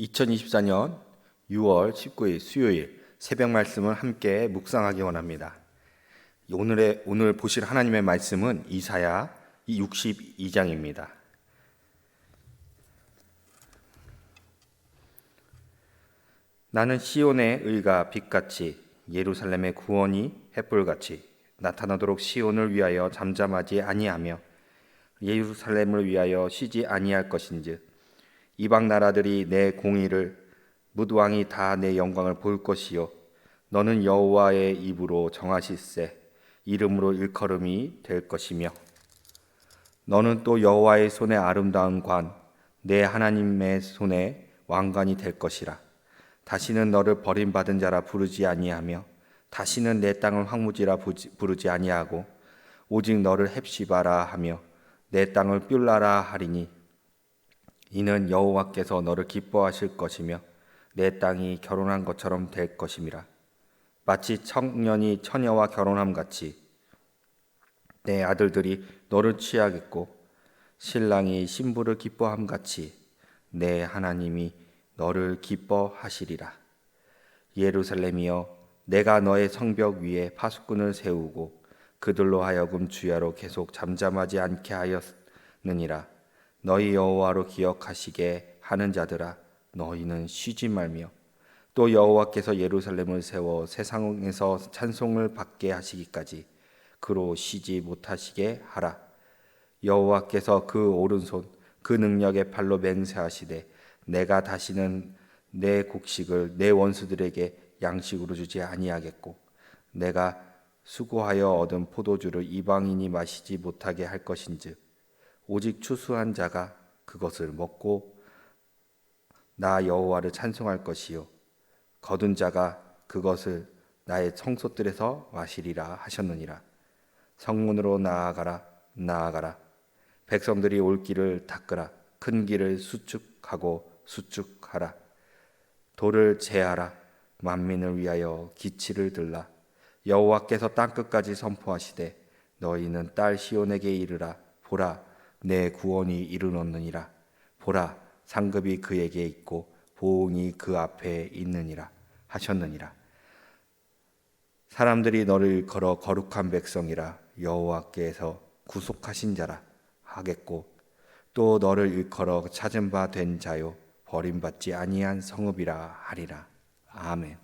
2024년 6월 19일 수요일 새벽 말씀을 함께 묵상하기 원합니다. 오늘 보실 하나님의 말씀은 이사야 62장입니다. 나는 시온의 의가 빛같이 예루살렘의 구원이 햇불같이 나타나도록 시온을 위하여 잠잠하지 아니하며 예루살렘을 위하여 쉬지 아니할 것인즉 이방 나라들이 내 공의를 뭇 왕이 다 내 영광을 볼 것이요 너는 여호와의 입으로 정하실세 이름으로 일컬음이 될 것이며 너는 또 여호와의 손에 아름다운 관 내 하나님의 손에 왕관이 될 것이라. 다시는 너를 버림받은 자라 부르지 아니하며 다시는 내 땅을 황무지라 부르지 아니하고 오직 너를 헵시바라 하며 내 땅을 뷸라라 하리니 이는 여호와께서 너를 기뻐하실 것이며 내 땅이 결혼한 것처럼 될 것임이라. 마치 청년이 처녀와 결혼함 같이 내 아들들이 너를 취하겠고 신랑이 신부를 기뻐함 같이 내 하나님이 너를 기뻐하시리라. 예루살렘이여 내가 너의 성벽 위에 파수꾼을 세우고 그들로 하여금 주야로 계속 잠잠하지 않게 하였느니라. 너희 여호와로 기억하시게 하는 자들아 너희는 쉬지 말며 또 여호와께서 예루살렘을 세워 세상에서 찬송을 받게 하시기까지 그로 쉬지 못하시게 하라. 여호와께서 그 오른손 그 능력의 팔로 맹세하시되 내가 다시는 내 곡식을 내 원수들에게 양식으로 주지 아니하겠고 내가 수고하여 얻은 포도주를 이방인이 마시지 못하게 할 것인즉 오직 추수한 자가 그것을 먹고 나 여호와를 찬송할 것이요 거둔 자가 그것을 나의 성소들에서 마시리라 하셨느니라. 성문으로 나아가라 나아가라. 백성들이 올 길을 닦으라. 큰 길을 수축하고 수축하라. 돌을 제하라. 만민을 위하여 기치를 들라. 여호와께서 땅끝까지 선포하시되 너희는 딸 시온에게 이르라. 보라 내 구원이 이르렀느니라. 보라 상급이 그에게 있고 보응이 그 앞에 있느니라 하셨느니라. 사람들이 너를 걸어 거룩한 백성이라 여호와께서 구속하신 자라 하겠고 또 너를 일컬어 찾은 바 된 자요 버림받지 아니한 성읍이라 하리라. 아멘.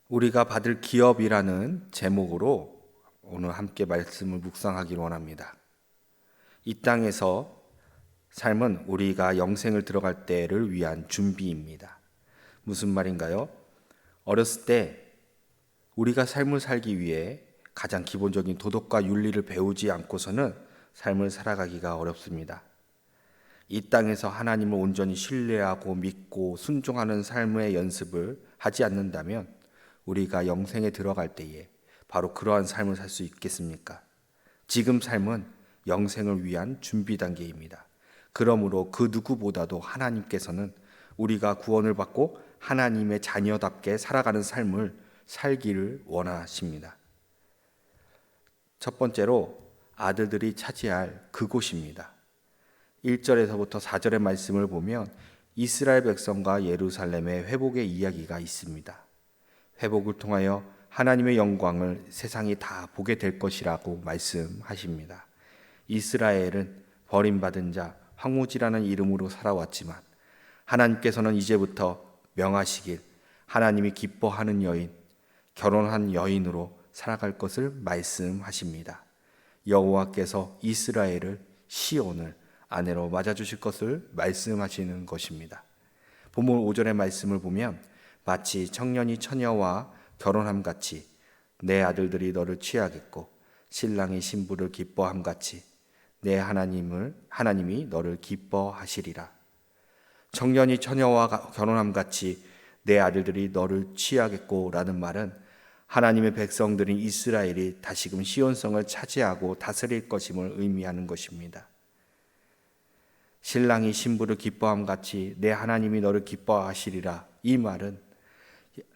우리가 받을 기업이라는 제목으로 오늘 함께 말씀을 묵상하기를 원합니다. 이 땅에서 삶은 우리가 영생을 들어갈 때를 위한 준비입니다. 무슨 말인가요? 어렸을 때 우리가 삶을 살기 위해 가장 기본적인 도덕과 윤리를 배우지 않고서는 삶을 살아가기가 어렵습니다. 이 땅에서 하나님을 온전히 신뢰하고 믿고 순종하는 삶의 연습을 하지 않는다면 우리가 영생에 들어갈 때에 바로 그러한 삶을 살 수 있겠습니까? 지금 삶은 영생을 위한 준비 단계입니다. 그러므로 그 누구보다도 하나님께서는 우리가 구원을 받고 하나님의 자녀답게 살아가는 삶을 살기를 원하십니다. 첫 번째로 아들들이 차지할 그곳입니다. 1절에서부터 4절의 말씀을 보면 이스라엘 백성과 예루살렘의 회복의 이야기가 있습니다. 회복을 통하여 하나님의 영광을 세상이 다 보게 될 것이라고 말씀하십니다. 이스라엘은 버림받은 자, 황무지라는 이름으로 살아왔지만 하나님께서는 이제부터 명하시길 하나님이 기뻐하는 여인, 결혼한 여인으로 살아갈 것을 말씀하십니다. 여호와께서 이스라엘을 시온을 아내로 맞아주실 것을 말씀하시는 것입니다. 본문 5절의 말씀을 보면 마치 청년이 처녀와 결혼함 같이 내 아들들이 너를 취하겠고 신랑이 신부를 기뻐함 같이 내 하나님이 너를 기뻐하시리라. 청년이 처녀와 결혼함 같이 내 아들들이 너를 취하겠고 라는 말은 하나님의 백성들인 이스라엘이 다시금 시온성을 차지하고 다스릴 것임을 의미하는 것입니다. 신랑이 신부를 기뻐함 같이 내 하나님이 너를 기뻐하시리라. 이 말은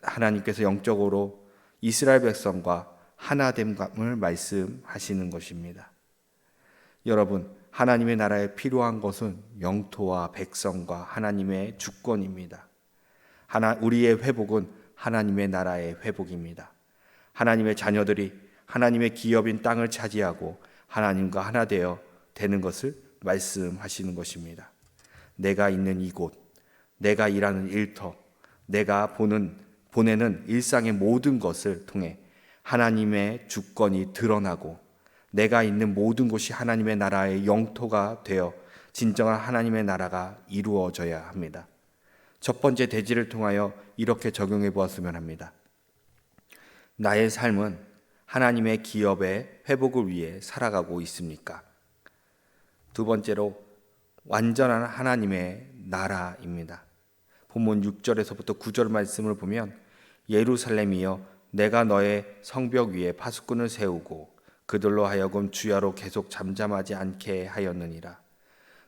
하나님께서 영적으로 이스라엘 백성과 하나됨감을 말씀하시는 것입니다. 여러분, 하나님의 나라에 필요한 것은 영토와 백성과 하나님의 주권입니다. 우리의 회복은 하나님의 나라의 회복입니다. 하나님의 자녀들이 하나님의 기업인 땅을 차지하고 하나님과 하나 되는 것을 말씀하시는 것입니다. 내가 있는 이곳, 내가 일하는 일터, 내가 보내는 일상의 모든 것을 통해 하나님의 주권이 드러나고 내가 있는 모든 곳이 하나님의 나라의 영토가 되어 진정한 하나님의 나라가 이루어져야 합니다. 첫 번째 대지를 통하여 이렇게 적용해 보았으면 합니다. 나의 삶은 하나님의 기업의 회복을 위해 살아가고 있습니까? 두 번째로 완전한 하나님의 나라입니다. 본문 6절에서부터 9절 말씀을 보면 예루살렘이여 내가 너의 성벽 위에 파수꾼을 세우고 그들로 하여금 주야로 계속 잠잠하지 않게 하였느니라.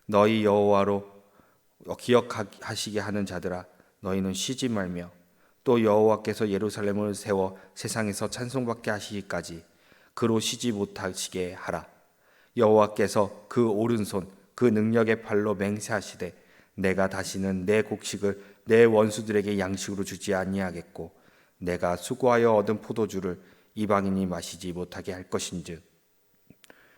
너희 여호와로 기억하시게 하는 자들아 너희는 쉬지 말며 또 여호와께서 예루살렘을 세워 세상에서 찬송받게 하시기까지 그로 쉬지 못하시게 하라. 여호와께서 그 오른손 그 능력의 팔로 맹세하시되 내가 다시는 내 곡식을 내 원수들에게 양식으로 주지 아니하겠고 내가 수고하여 얻은 포도주를 이방인이 마시지 못하게 할 것인즉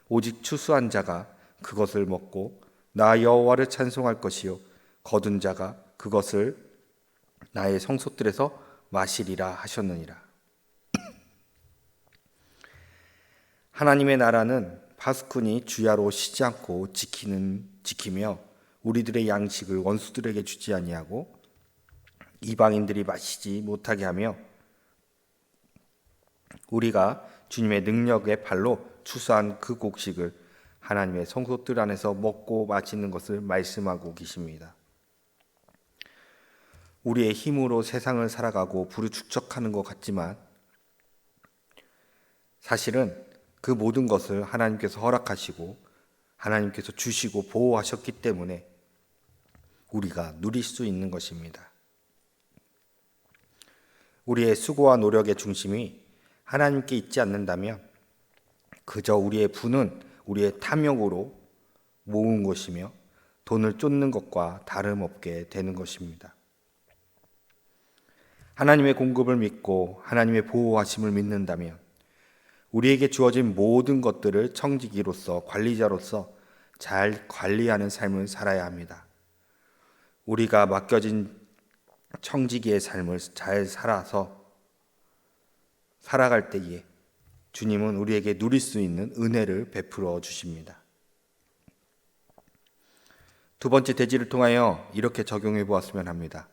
오직 추수한 자가 그것을 먹고 나 여호와를 찬송할 것이요 거둔 자가 그것을 나의 성소들에서 마시리라 하셨느니라. 하나님의 나라는 파수꾼이 주야로 쉬지 않고 지키며 우리들의 양식을 원수들에게 주지 아니하고 이방인들이 마시지 못하게 하며 우리가 주님의 능력의 발로 추수한 그 곡식을 하나님의 성소들 안에서 먹고 마시는 것을 말씀하고 계십니다. 우리의 힘으로 세상을 살아가고 부르축적하는 것 같지만 사실은 그 모든 것을 하나님께서 허락하시고 하나님께서 주시고 보호하셨기 때문에 우리가 누릴 수 있는 것입니다. 우리의 수고와 노력의 중심이 하나님께 있지 않는다면 그저 우리의 부는 우리의 탐욕으로 모은 것이며 돈을 쫓는 것과 다름없게 되는 것입니다. 하나님의 공급을 믿고 하나님의 보호하심을 믿는다면 우리에게 주어진 모든 것들을 청지기로서 관리자로서 잘 관리하는 삶을 살아야 합니다. 우리가 맡겨진 청지기의 삶을 잘 살아갈 때에 주님은 우리에게 누릴 수 있는 은혜를 베풀어 주십니다. 두 번째 대지를 통하여 이렇게 적용해 보았으면 합니다.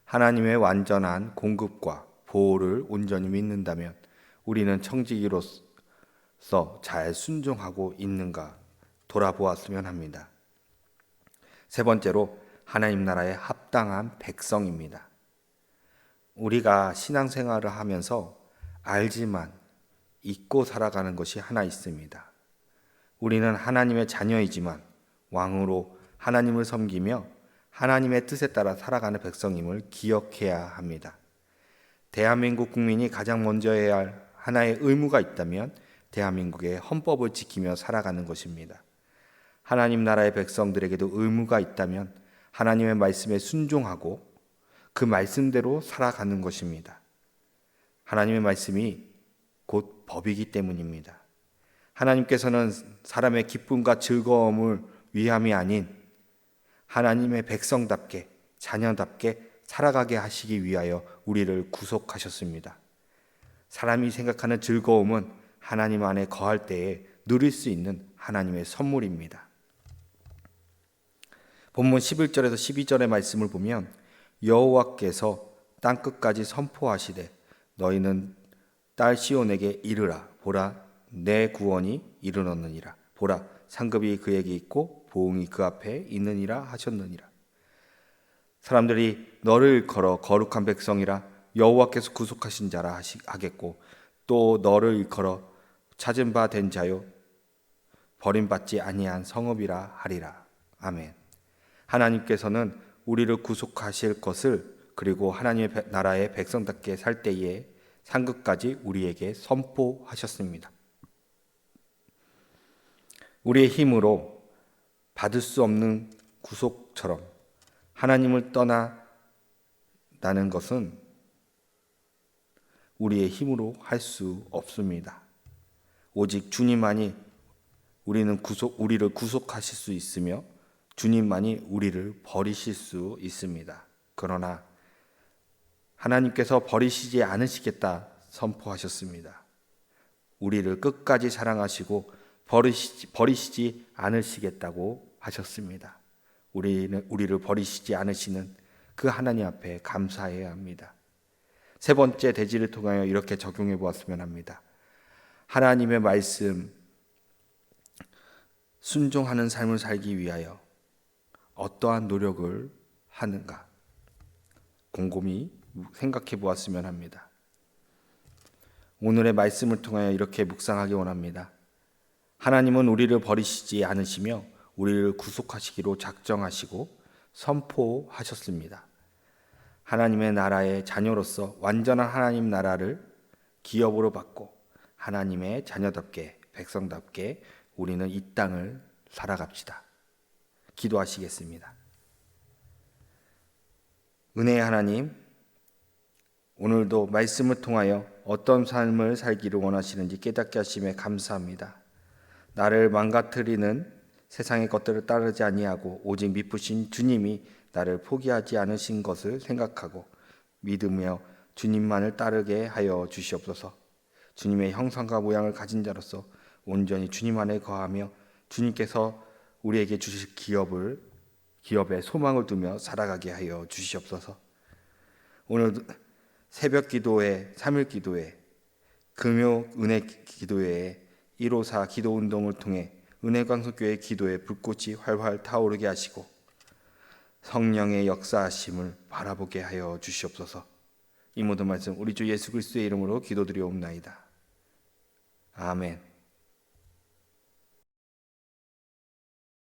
하나님의 완전한 공급과 보호를 온전히 믿는다면 우리는 청지기로서 잘 순종하고 있는가 돌아보았으면 합니다. 세 번째로 하나님 나라의 합당한 백성입니다. 우리가 신앙생활을 하면서 알지만 잊고 살아가는 것이 하나 있습니다. 우리는 하나님의 자녀이지만 왕으로 하나님을 섬기며 하나님의 뜻에 따라 살아가는 백성임을 기억해야 합니다. 대한민국 국민이 가장 먼저 해야 할 하나의 의무가 있다면 대한민국의 헌법을 지키며 살아가는 것입니다. 하나님 나라의 백성들에게도 의무가 있다면 하나님의 말씀에 순종하고 그 말씀대로 살아가는 것입니다. 하나님의 말씀이 곧 법이기 때문입니다. 하나님께서는 사람의 기쁨과 즐거움을 위함이 아닌 하나님의 백성답게 자녀답게 살아가게 하시기 위하여 우리를 구속하셨습니다. 사람이 생각하는 즐거움은 하나님 안에 거할 때에 누릴 수 있는 하나님의 선물입니다. 본문 11절에서 12절의 말씀을 보면 여호와께서 땅끝까지 선포하시되 너희는 딸 시온에게 이르라. 보라, 내 구원이 이르렀느니라. 보라, 상급이 그에게 있고 보응이 그 앞에 있느니라 하셨느니라. 사람들이 너를 일컬어 거룩한 백성이라 여호와께서 구속하신 자라 하겠고 또 너를 일컬어 찾은 바 된 자요 버림받지 아니한 성읍이라 하리라. 아멘. 하나님께서는 우리를 구속하실 것을 그리고 하나님의 나라의 백성답게 살 때에 상급까지 우리에게 선포하셨습니다. 우리의 힘으로 받을 수 없는 구속처럼 하나님을 떠나 나는 것은 우리의 힘으로 할 수 없습니다. 오직 주님만이 우리를 구속하실 수 있으며 주님만이 우리를 버리실 수 있습니다. 그러나 하나님께서 버리시지 않으시겠다 선포하셨습니다. 우리를 끝까지 사랑하시고 버리시지 않으시겠다고 하셨습니다. 우리를 버리시지 않으시는 그 하나님 앞에 감사해야 합니다. 세 번째 대지를 통하여 이렇게 적용해 보았으면 합니다. 하나님의 말씀 순종하는 삶을 살기 위하여 어떠한 노력을 하는가 곰곰이 생각해 보았으면 합니다. 오늘의 말씀을 통하여 이렇게 묵상하기 원합니다. 하나님은 우리를 버리시지 않으시며 우리를 구속하시기로 작정하시고 선포하셨습니다. 하나님의 나라의 자녀로서 완전한 하나님 나라를 기업으로 받고 하나님의 자녀답게 백성답게 우리는 이 땅을 살아갑시다. 기도하시겠습니다. 은혜의 하나님, 오늘도 말씀을 통하여 어떤 삶을 살기를 원하시는지 깨닫게 하심에 감사합니다. 나를 망가뜨리는 세상의 것들을 따르지 아니하고 오직 미쁘신 주님이 나를 포기하지 않으신 것을 생각하고 믿으며 주님만을 따르게 하여 주시옵소서. 주님의 형상과 모양을 가진 자로서 온전히 주님 안에 거하며 주님께서 우리에게 주실 기업에 소망을 두며 살아가게 하여 주시옵소서. 오늘 새벽 기도회, 3일 기도회, 금요 은혜 기도회에 154 기도 운동을 통해 은혜광석교회 기도의 불꽃이 활활 타오르게 하시고 성령의 역사하심을 바라보게 하여 주시옵소서. 이 모든 말씀 우리 주 예수 그리스도의 이름으로 기도드리옵나이다. 아멘.